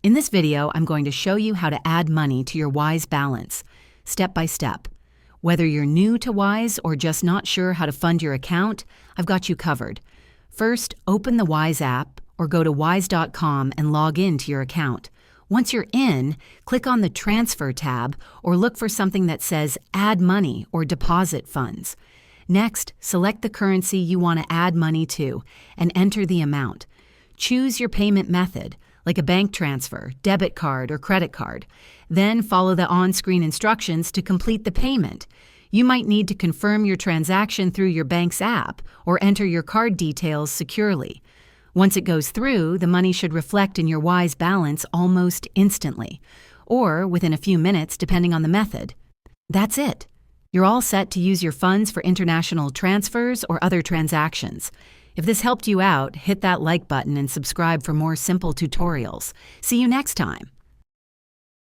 In this video, I'm going to show you how to add money to your Wise balance, step by step. Whether you're new to Wise or just not sure how to fund your account, I've got you covered. First, open the Wise app or go to wise.com and log in to your account. Once you're in, click on the Transfer tab or look for something that says Add Money or Deposit Funds. Next, select the currency you want to add money to and enter the amount. Choose your payment method, like a bank transfer, debit card, or credit card. Then follow the on-screen instructions to complete the payment. You might need to confirm your transaction through your bank's app or enter your card details securely. Once it goes through, the money should reflect in your Wise balance almost instantly, or within a few minutes depending on the method. That's it. You're all set to use your funds for international transfers or other transactions. If this helped you out, hit that like button and subscribe for more simple tutorials. See you next time.